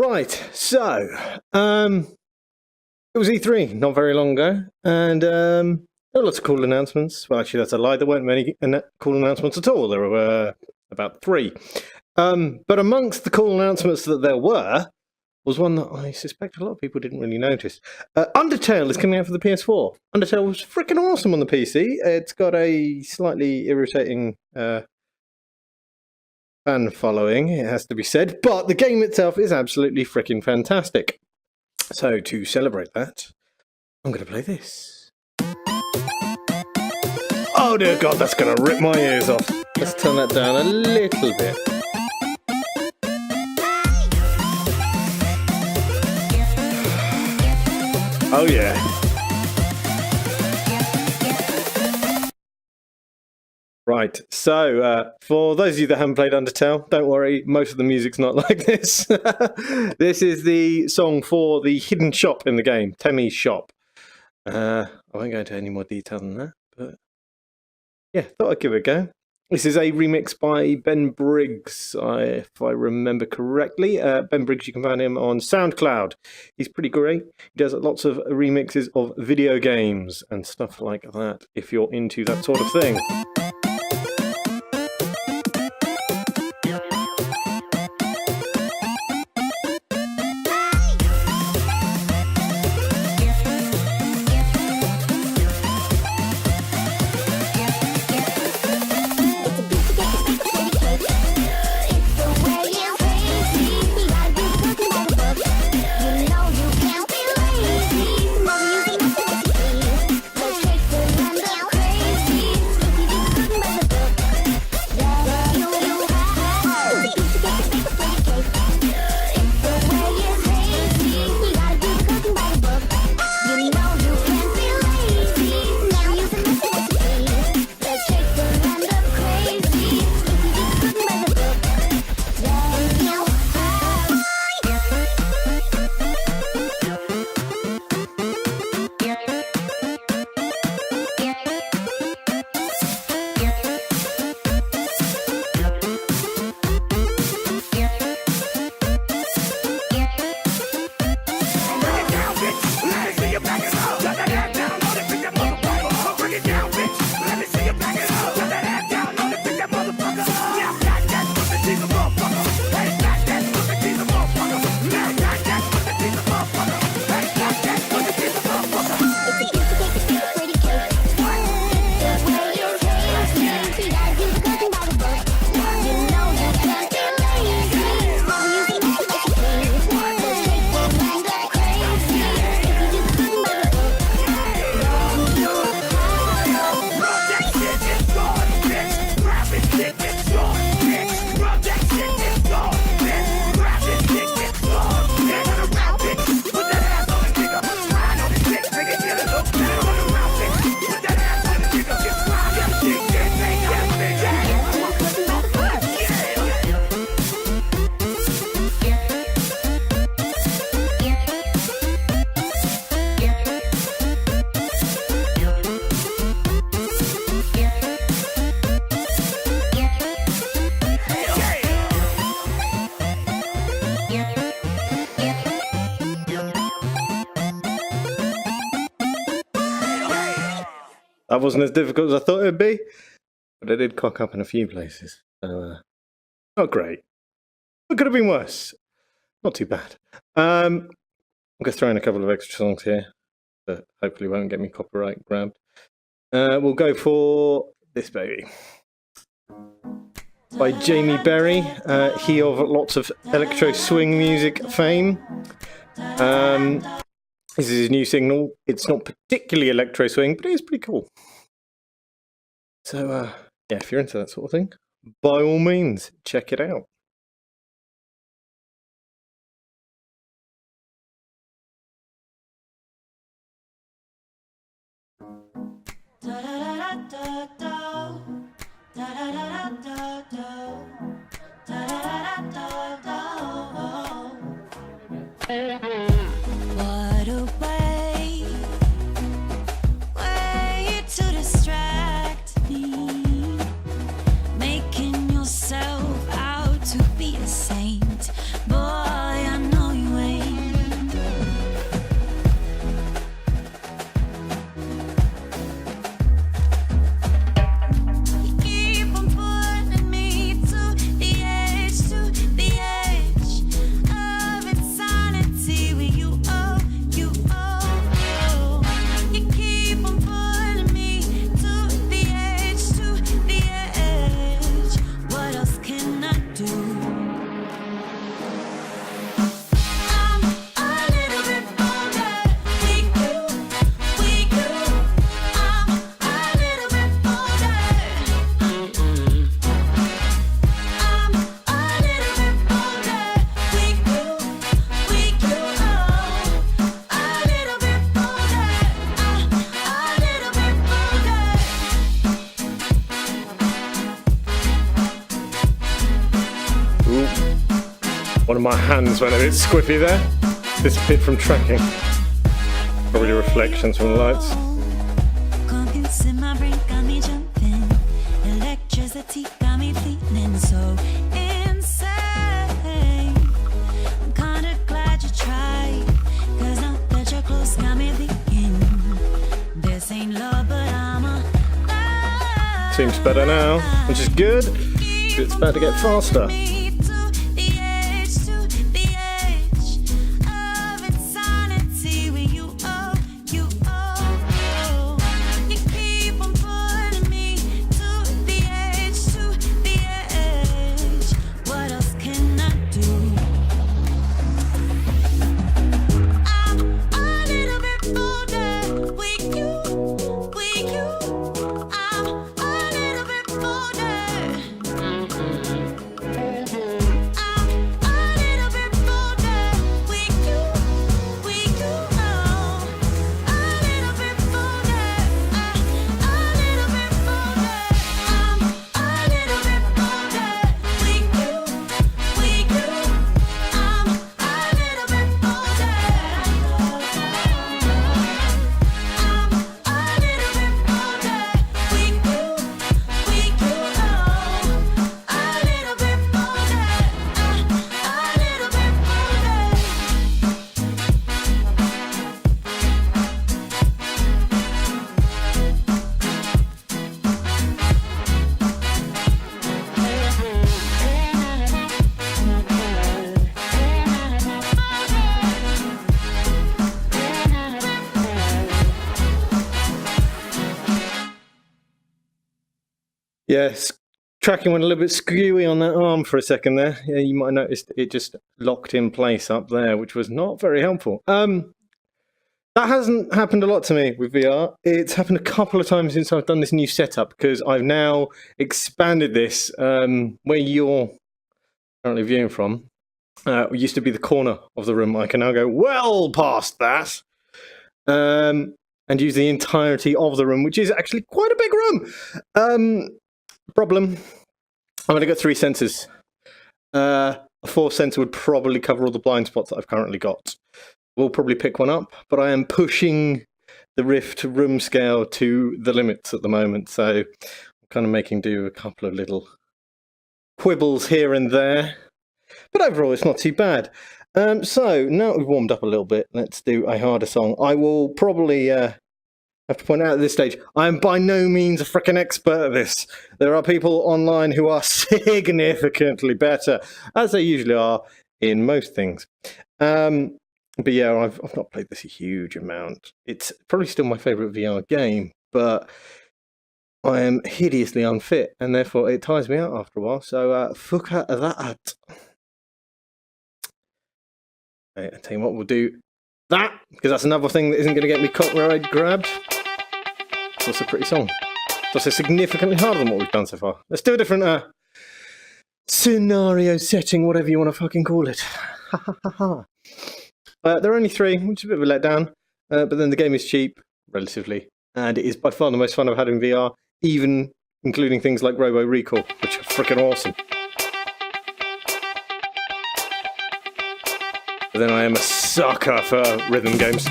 Right, so it was E3 not very long ago, and there were lots of cool announcements. Well, actually, that's a lie. There weren't many cool announcements at all. There were about 3. But amongst the cool announcements that there were was one that I suspect a lot of people didn't really notice. Undertale is coming out for the PS4. Undertale was freaking awesome on the PC. It's got a slightly irritating fan following, it has to be said, but the game itself is absolutely freaking fantastic. So to celebrate that, I'm going to play this. Oh dear God, that's going to rip my ears off. Let's turn that down a little bit. Oh yeah. Right, so for those of you that haven't played Undertale, don't worry, most of the music's not like this. This is the song for the hidden shop in the game, Temmie's Shop. I won't go into any more detail than that, but yeah, thought I'd give it a go. This is a remix by Ben Briggs, if I remember correctly. Ben Briggs, you can find him on SoundCloud. He's pretty great. He does lots of remixes of video games and stuff like that, if you're into that sort of thing. That wasn't as difficult as I thought it would be, but I did cock up in a few places. So, not great. It could have been worse. Not too bad. I'm going to throw in a couple of extra songs here that hopefully won't get me copyright grabbed. We'll go for this baby. By Jamie Berry. He of lots of electro swing music fame. This is his new single. It's not particularly electro swing, but it is pretty cool. So, yeah, if you're into that sort of thing, by all means, check it out. What a way to distract me, making yourself out to be a saint. Boy, I know of my hands went a bit squiffy there. Disappeared from tracking. Probably reflections from the lights. Convince in my brain got me jumping. Electricity got me feeling so insane. I'm kinda glad you tried, 'cause now that you're close got me thinking this ain't love, but I'm a lie. Seems better now, which is good. It's about to get faster. Me to the edge of insanity with you. You keep on putting me to the edge. What else can I do? I'm a little bit bolder with you. I'm a little bit bolder. I'm a little bit bolder with you. Oh, a little bit bolder. A little bit bolder. I'm a little bit bolder with you. I'm a little bit bolder. I'm a little bit bolder with you. Oh, a little bit bolder. A little bit bolder. Yes, tracking went a little bit skewy on that arm for a second there. Yeah, you might have noticed it just locked in place up there, which was not very helpful. That hasn't happened a lot to me with VR. It's happened a couple of times since I've done this new setup, because I've now expanded this where you're currently viewing from. It used to be the corner of the room. I can now go well past that and use the entirety of the room, which is actually quite a big room. Problem, I'm going to get 3 sensors. A 4th sensor would probably cover all the blind spots that I've currently got. We'll probably pick one up, but I am pushing the Rift room scale to the limits at the moment, so I'm kind of making do with a couple of little quibbles here and there. But overall, it's not too bad. So, now we've warmed up a little bit, let's do a harder song. I will probably have to point out at this stage, I am by no means a freaking expert at this. There are people online who are significantly better, as they usually are in most things. But yeah, I've not played this a huge amount. It's probably still my favourite VR game, but I am hideously unfit, and therefore it tires me out after a while. So fuck at that. Okay, I tell you what, we'll do that, because that's another thing that isn't going to get me copyright grabbed. It's also a pretty song. It's also significantly harder than what we've done so far. Let's do a different scenario setting, whatever you want to fucking call it. Ha ha ha ha. There are only 3, which is a bit of a letdown, but then the game is cheap, relatively, and it is by far the most fun I've had in VR, even including things like Robo Recall, which are freaking awesome. But then I am a sucker for rhythm games.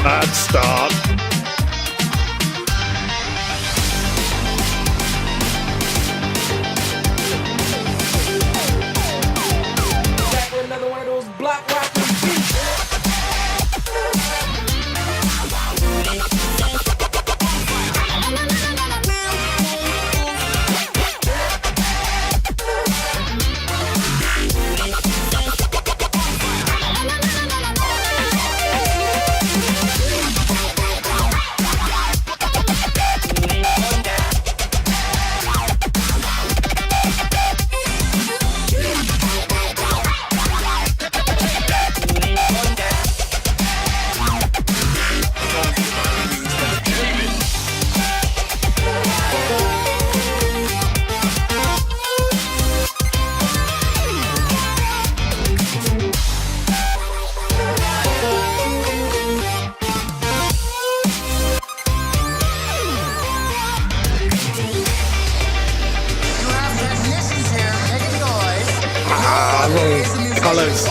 Bad start. Back with another one of those block rocking beats. colours.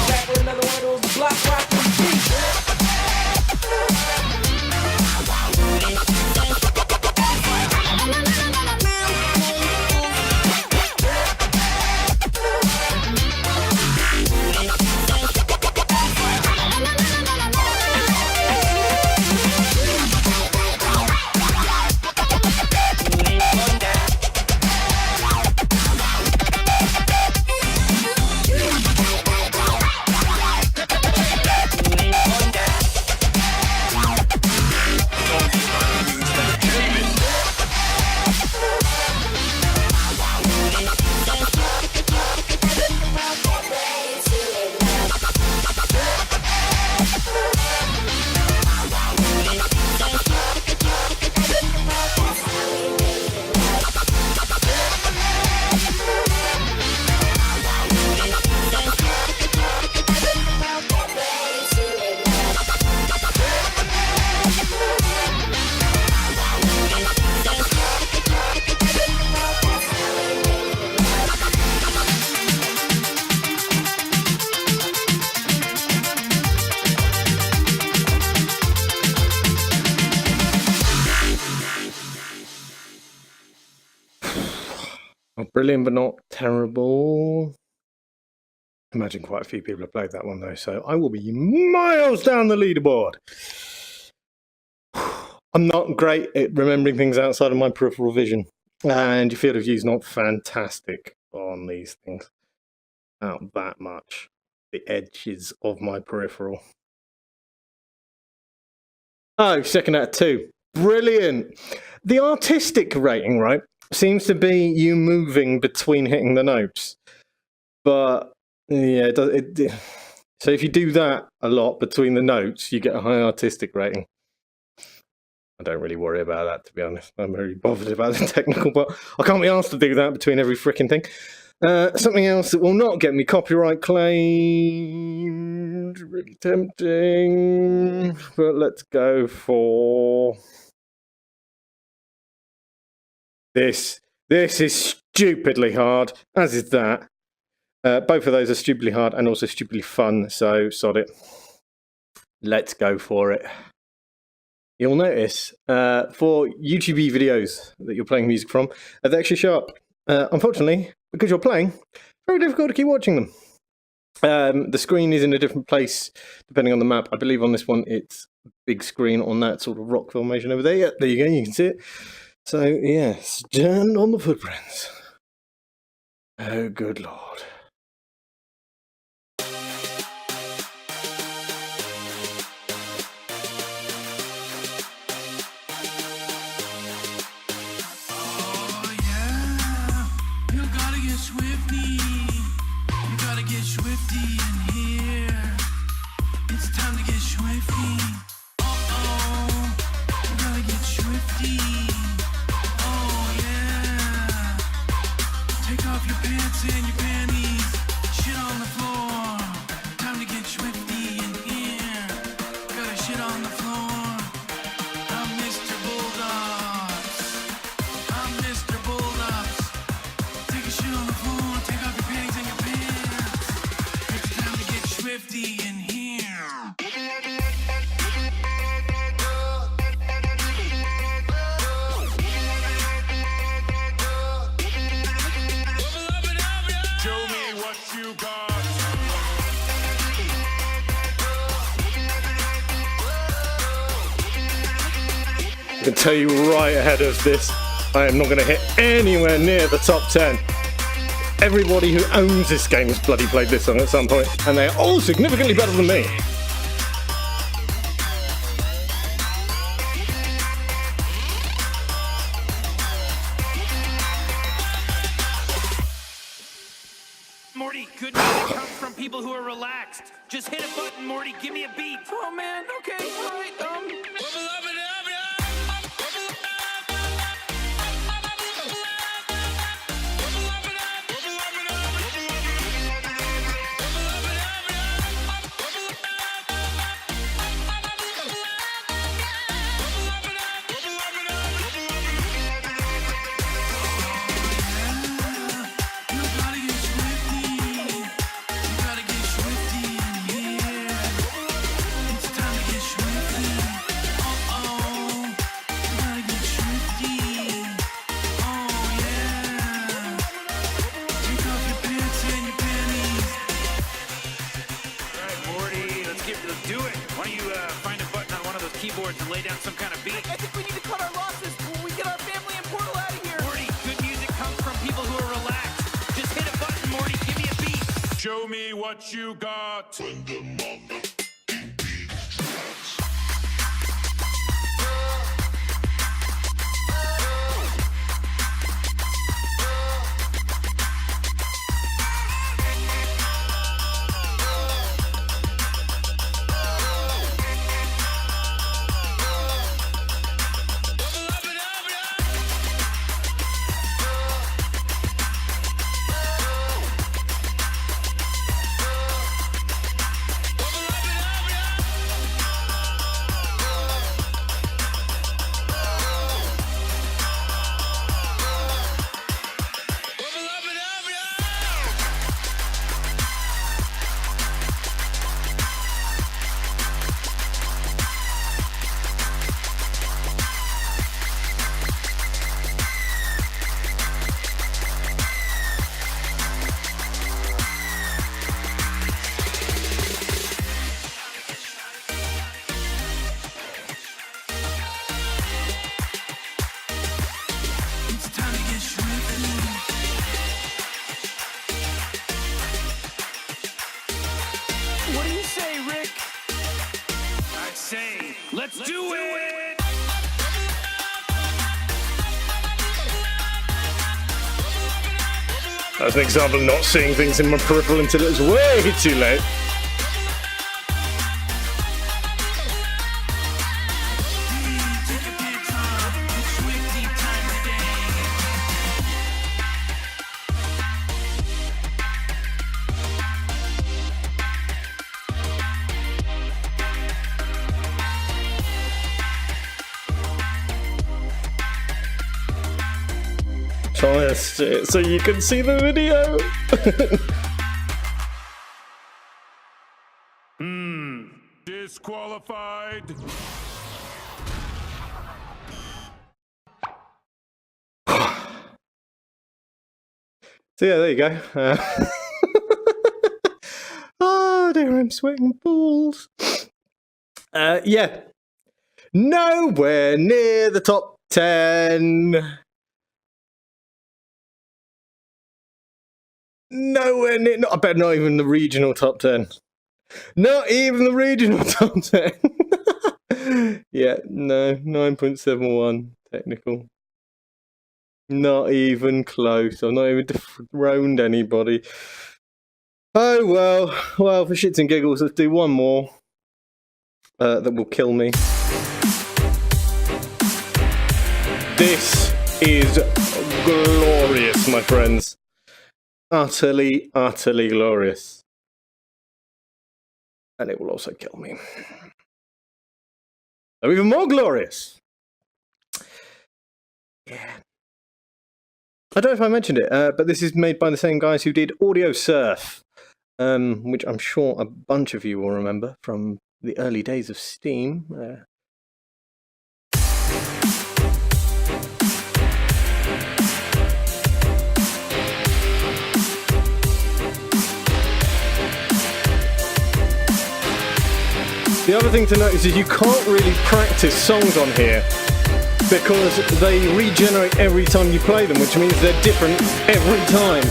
Back with another one of those block rocking beats. Oh, brilliant, but not terrible. Imagine quite a few people have played that one though, so I will be miles down the leaderboard. I'm not great at remembering things outside of my peripheral vision, and your field of view is not fantastic on these things. Not that much. The edges of my peripheral. Oh, second out of 2. Brilliant. The artistic rating, right, seems to be you moving between hitting the notes. But, yeah, so if you do that a lot between the notes, you get a high artistic rating. I don't really worry about that, to be honest. I'm very bothered about the technical part. I can't be asked to do that between every freaking thing. Something else that will not get me copyright claimed. Really tempting. But let's go for this. This is stupidly hard, as is that. Both of those are stupidly hard and also stupidly fun, so sod it. Let's go for it. You'll notice for YouTube videos that you're playing music from, they actually show up. Unfortunately, because you're playing, very difficult to keep watching them. The screen is in a different place depending on the map. I believe on this one it's big screen on that sort of rock formation over there. Yeah, there you go, you can see it. So, yeah, stand on the footprints. Oh, good Lord. Schwifty, you gotta get Schwifty in here. It's time to get Schwifty. Uh-oh, you gotta get Schwifty. Oh yeah. Take off your pants and your panties. Shit on the floor. Time to get Schwifty in here. Gotta shit on the floor. I'm Mr. Bulldogs. I'm Mr. Bulldogs. Take a shit on the floor, take off your panties and your pants. It's time to get Schwifty in here. Show me what you I can tell you right ahead of this, I am not going to hit anywhere near the top 10. Everybody who owns this game has bloody played this song at some point, and they are all significantly better than me. Morty, good music comes from people who are relaxed. Just hit a button, Morty. Give me a beat. Oh man, okay, alright, You gotta get Schwifty. You gotta get Schwifty in here. It's time to get Schwifty. Oh, you gotta get Schwifty. Oh yeah. Take off your pants and your panties. All right, Morty, let's do it. Why don't you find a button on one of those keyboards and lay down some kind of beat? I think we need to cut our losses when we get our family and Portal out of here. Morty, good music comes from people who are relaxed. Just hit a button, Morty. Give me a beat. Show me what you got. It's time to get Schwifty. What do you say, Rick? I say, let's do it. That's an example of not seeing things in my peripheral until it was way too late. Take your pants off. It's Schwifty time today. Twist it so you can see the video. Disqualified. So yeah, there you go. Oh dear, I'm sweating balls. Yeah, nowhere near the top 10. Nowhere near. I bet not even the regional top 10. Not even the regional top 10. Yeah, no, 9.71 technical. Not even close. I've not even dethroned anybody. Oh well. Well, for shits and giggles, let's do one more. That will kill me. This is glorious, my friends. Utterly, utterly glorious. And it will also kill me. So even more glorious. Yeah. I don't know if I mentioned it, but this is made by the same guys who did Audio Surf, which I'm sure a bunch of you will remember from the early days of Steam. The other thing to notice is you can't really practice songs on here because they regenerate every time you play them, which means they're different every time.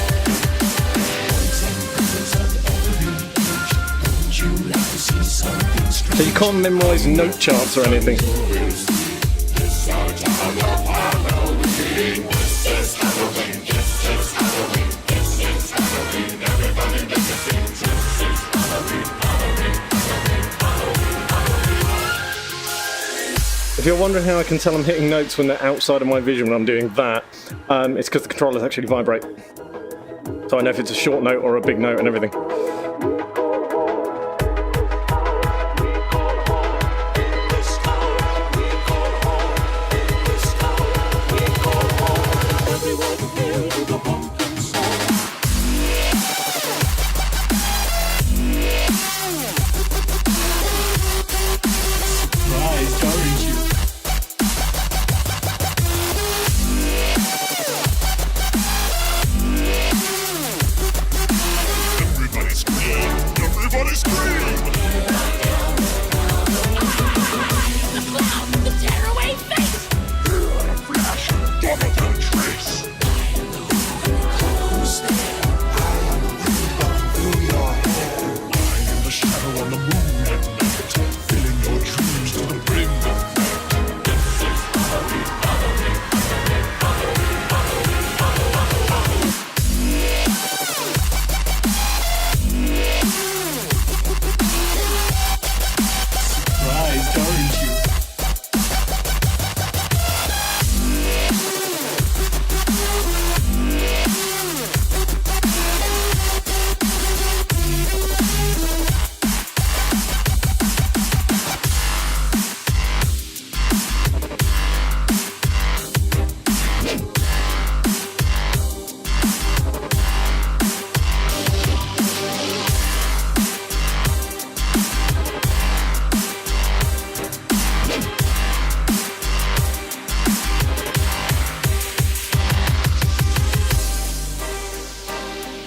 So you can't memorize note charts or anything. If you're wondering how I can tell I'm hitting notes when they're outside of my vision when I'm doing that, it's because the controllers actually vibrate. So I know if it's a short note or a big note and everything.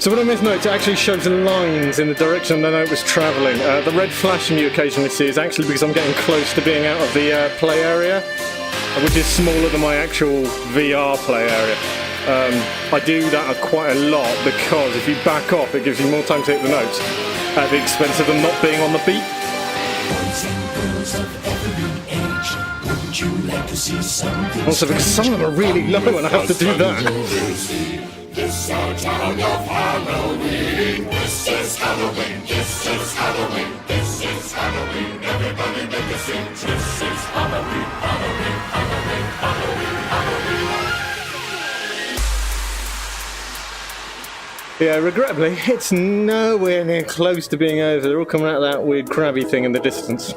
So when I miss notes, it actually shows lines in the direction the note was travelling. The red flashing you occasionally see is actually because I'm getting close to being out of the play area, which is smaller than my actual VR play area. I do that quite a lot because if you back off, it gives you more time to hit the notes at the expense of them not being on the beat. Also, because some of them are really low and I have to do that. This is our town of Halloween. This is Halloween. This is Halloween. This is Halloween. Everybody make a sing. This is Halloween. Halloween. Halloween. Halloween. Halloween. Yeah, regrettably, it's nowhere near close to being over. They're all coming out of that weird crabby thing in the distance.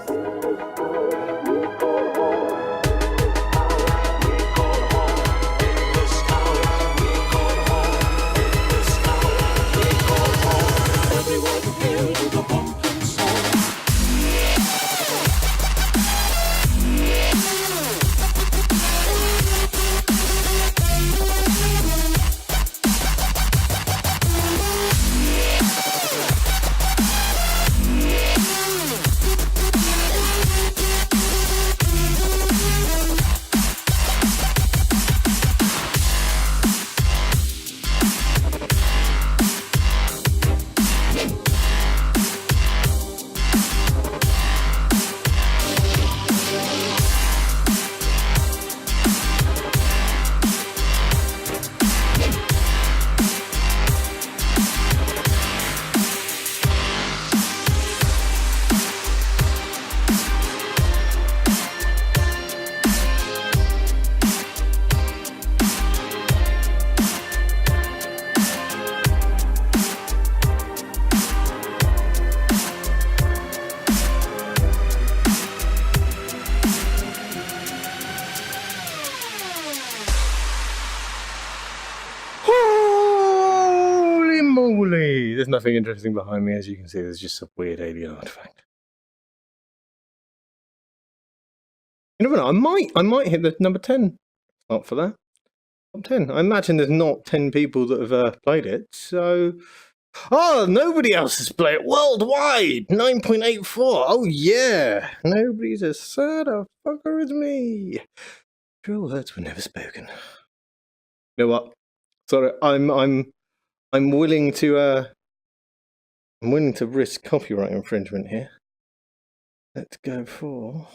There's nothing interesting behind me, as you can see. There's just a weird alien artifact. You never know. I might hit the number 10 up for that. Top 10. I imagine there's not 10 people that have played it. So, oh, nobody else has played it worldwide. 9.84. Oh yeah, nobody's as sad a fucker as me. True words were never spoken. You know what? Sorry, I'm willing to risk copyright infringement here. Let's go for.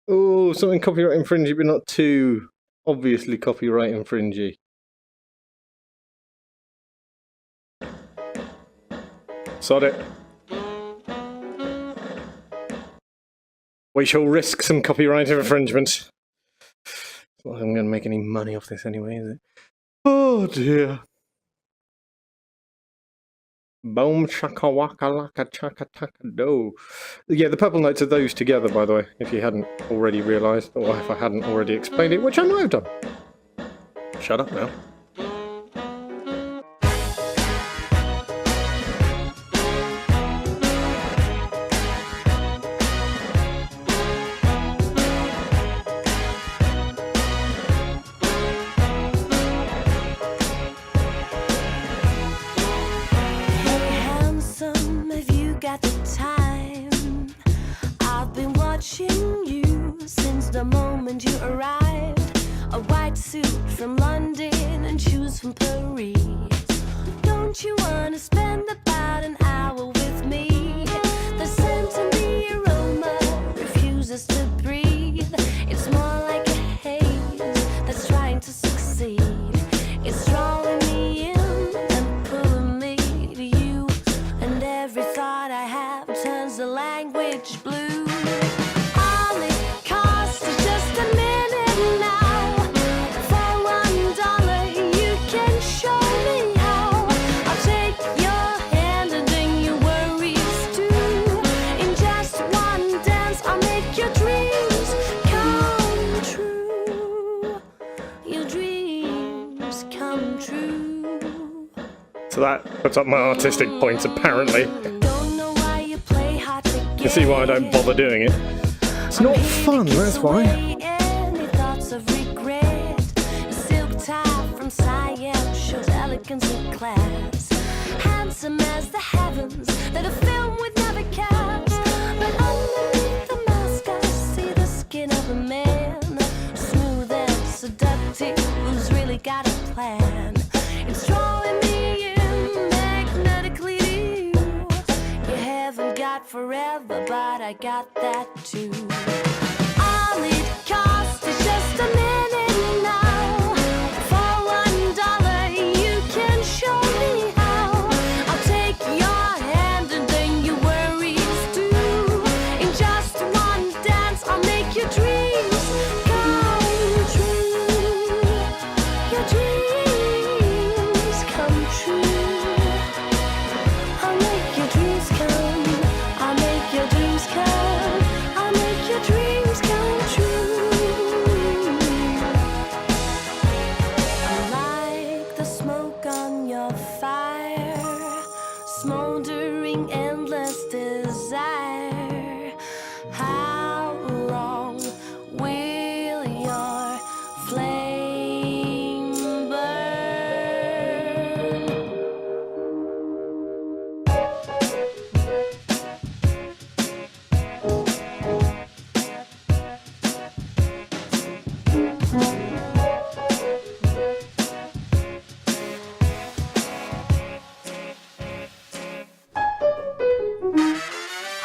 Oh, something copyright infringing, but not too obviously copyright infringing. Sod it. We shall risk some copyright infringement. Well, I'm going to make any money off this anyway, is it? Oh dear. Boom chaka waka laka chaka taka do. Yeah, the purple notes are those together, by the way, if you hadn't already realised, or if I hadn't already explained it, which I know I've done. Shut up now. Hey handsome, have you got the time? I've been watching you since the moment you arrived. A white suit from London and shoes from Paris. Don't you wanna spend about an hour with me? The scent and the aroma refuses to breathe. It's more like a haze that's trying to succeed. It's drawing me in and pulling me to you. And every thought I have turns the language blue. All it costs is just a minute now. For $1 you can show me how. I'll take your hand and then your worries too. In just one dance I'll make your dreams come true. Your dreams come true. So that puts up my artistic points, apparently. Don't know why you play hard to get. You see why I don't bother doing it. It's not fun, that's why. Any thoughts of regret? A silk tie from Siam shows elegance and class. Handsome as the heavens that a film would never cast. But underneath the mask I see the skin of a man, smooth and seductive, who's really got a plan. It's drawing me in magnetically to you. You haven't got forever, but I got that too. All it costs is just a minute now. For $1 you can show me how. I'll take your hand and then your worries too. In just one dance I'll make your dreams come true. Your dreams come true. I'll make your dreams come. I'll make your dreams come. I'll make your dreams come true. I like the smoke on your fire, smoldering endless desire. How long will your flame burn?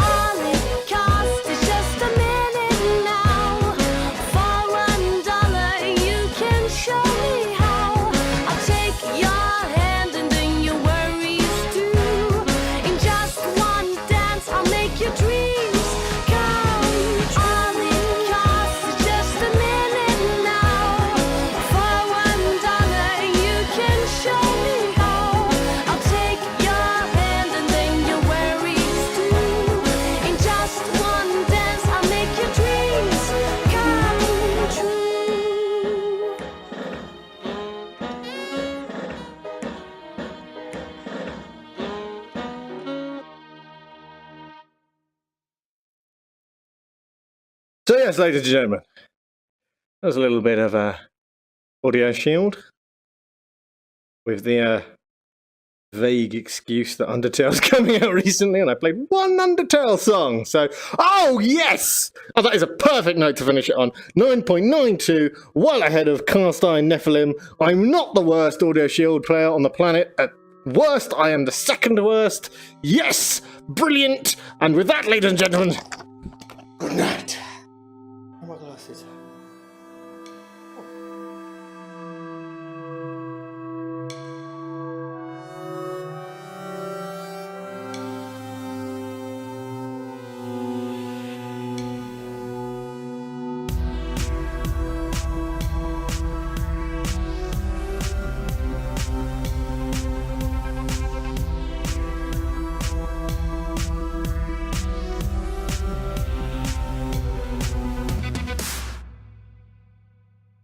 All it costs is just a minute now. For $1 you can show me how. I'll take your hand and then your worries too. In just one dance I'll make your dreams come true. All it costs is just a minute now. For $1 you can show me how. I'll take your hand and then your worries too. In just one dance I'll make your dreams come true. So yes, ladies and gentlemen, that was a little bit of Audioshield with the vague excuse that Undertale's coming out recently, and I played one Undertale song. So, oh yes! Oh, that is a perfect note to finish it on. 9.92, well ahead of Cast Iron Nephilim. I'm not the worst Audioshield player on the planet. At worst, I am the second worst. Yes! Brilliant! And with that, ladies and gentlemen, good night.